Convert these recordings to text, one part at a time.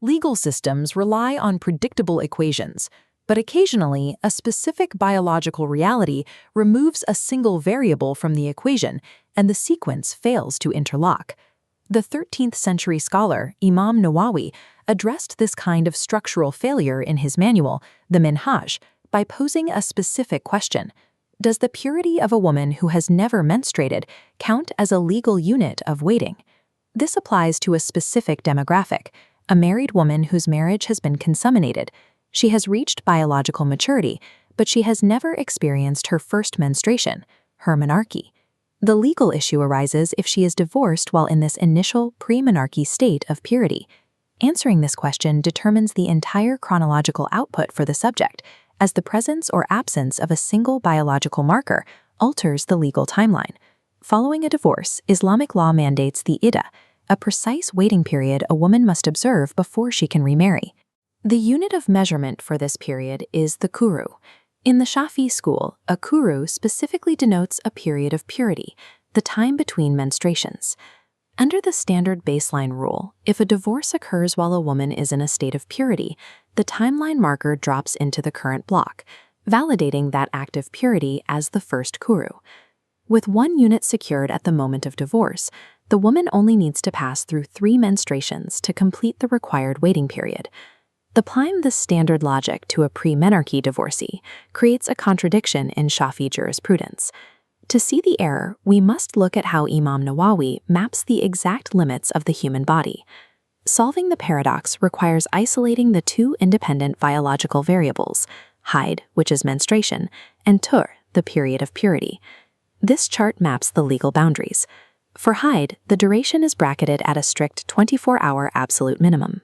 Legal systems rely on predictable equations, but occasionally a specific biological reality removes a single variable from the equation and the sequence fails to interlock. The 13th century scholar Imam Nawawi addressed this kind of structural failure in his manual, the Minhaj, by posing a specific question. Does the purity of a woman who has never menstruated count as a legal unit of waiting? This applies to a specific demographic, a married woman whose marriage has been consummated. She has reached biological maturity, but she has never experienced her first menstruation, her menarche. The legal issue arises if she is divorced while in this initial pre-menarche state of purity. Answering this question determines the entire chronological output for the subject, as the presence or absence of a single biological marker alters the legal timeline. Following a divorce, Islamic law mandates the Iddah, a precise waiting period a woman must observe before she can remarry. The unit of measurement for this period is the Quru. In the Shafi school, a Quru specifically denotes a period of purity, the time between menstruations. Under the standard baseline rule, if a divorce occurs while a woman is in a state of purity, the timeline marker drops into the current block, validating that act of purity as the first Quru. With one unit secured at the moment of divorce, the woman only needs to pass through 3 menstruations to complete the required waiting period. Applying this standard logic to a pre-menarche divorcee creates a contradiction in Shafi jurisprudence. To see the error, we must look at how Imam Nawawi maps the exact limits of the human body. Solving the paradox requires isolating the 2 independent biological variables, haid, which is menstruation, and tur, the period of purity. This chart maps the legal boundaries. For haid, the duration is bracketed at a strict 24-hour absolute minimum.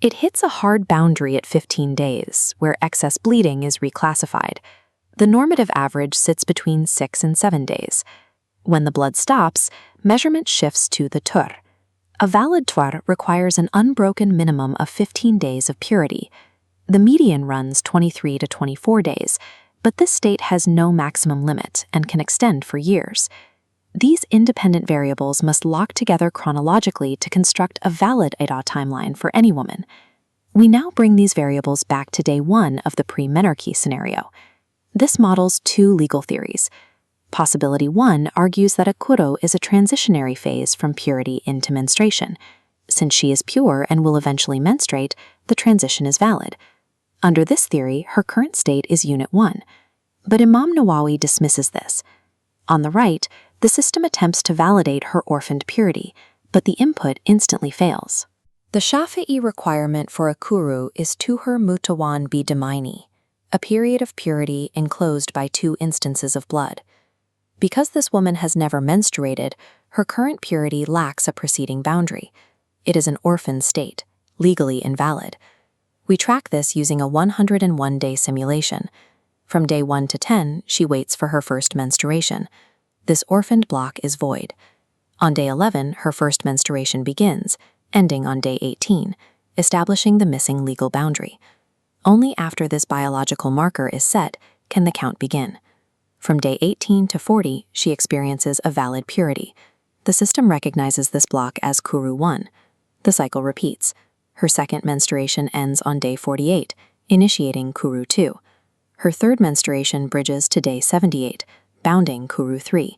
It hits a hard boundary at 15 days, where excess bleeding is reclassified. The normative average sits between 6 and 7 days. When the blood stops, measurement shifts to the tur. A valid tur requires an unbroken minimum of 15 days of purity. The median runs 23 to 24 days, but this state has no maximum limit and can extend for years. These independent variables must lock together chronologically to construct a valid Iddah timeline for any woman. We now bring these variables back to day 1 of the pre-menarche scenario. This models 2 legal theories. Possibility 1 argues that a Quru is a transitionary phase from purity into menstruation. Since she is pure and will eventually menstruate, the transition is valid. Under this theory, her current state is Unit 1. But Imam Nawawi dismisses this. On the right, the system attempts to validate her orphaned purity, but the input instantly fails. The Shafi'i requirement for a Quru is tuhur mutawan bi damaini, a period of purity enclosed by 2 instances of blood. Because this woman has never menstruated, her current purity lacks a preceding boundary. It is an orphan state, legally invalid. We track this using a 101-day simulation. From day 1 to 10, she waits for her first menstruation. This orphaned block is void. On day 11, her first menstruation begins, ending on day 18, establishing the missing legal boundary. Only after this biological marker is set can the count begin. From day 18 to 40, she experiences a valid purity. The system recognizes this block as Quru 1. The cycle repeats. Her second menstruation ends on day 48, initiating Quru 2. Her third menstruation bridges to day 78, bounding Quru 3.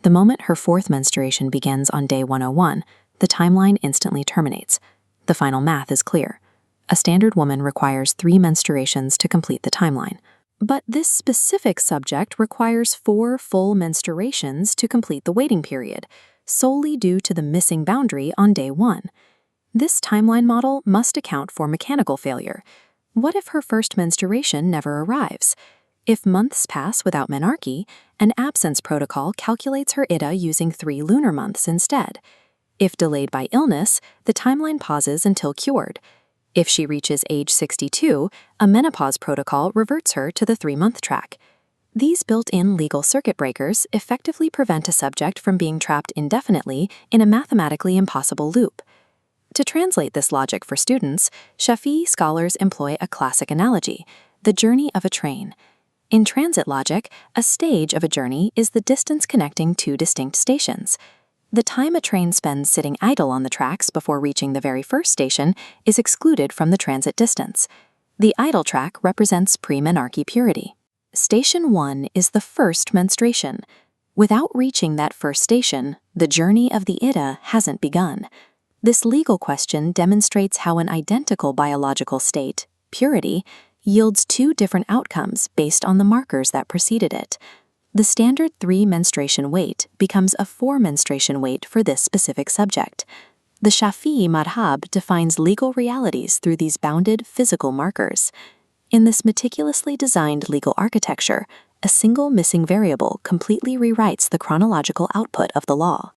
The moment her fourth menstruation begins on day 101, the timeline instantly terminates. The final math is clear. A standard woman requires 3 menstruations to complete the timeline. But this specific subject requires 4 full menstruations to complete the waiting period, solely due to the missing boundary on day 1. This timeline model must account for mechanical failure. What if her first menstruation never arrives? If months pass without menarche, an absence protocol calculates her Iddah using 3 lunar months instead. If delayed by illness, the timeline pauses until cured. If she reaches age 62, a menopause protocol reverts her to the 3-month track. These built-in legal circuit breakers effectively prevent a subject from being trapped indefinitely in a mathematically impossible loop. To translate this logic for students, Shafi scholars employ a classic analogy, the journey of a train. In transit logic, a stage of a journey is the distance connecting 2 distinct stations. The time a train spends sitting idle on the tracks before reaching the very first station is excluded from the transit distance. The idle track represents pre-menarche purity. Station 1 is the first menstruation. Without reaching that first station, the journey of the Iddah hasn't begun. This legal question demonstrates how an identical biological state, purity, yields two different outcomes based on the markers that preceded it. The standard 3 menstruation weight becomes a 4 menstruation weight for this specific subject. The Shafi Madhhab defines legal realities through these bounded physical markers. In this meticulously designed legal architecture, a single missing variable completely rewrites the chronological output of the law.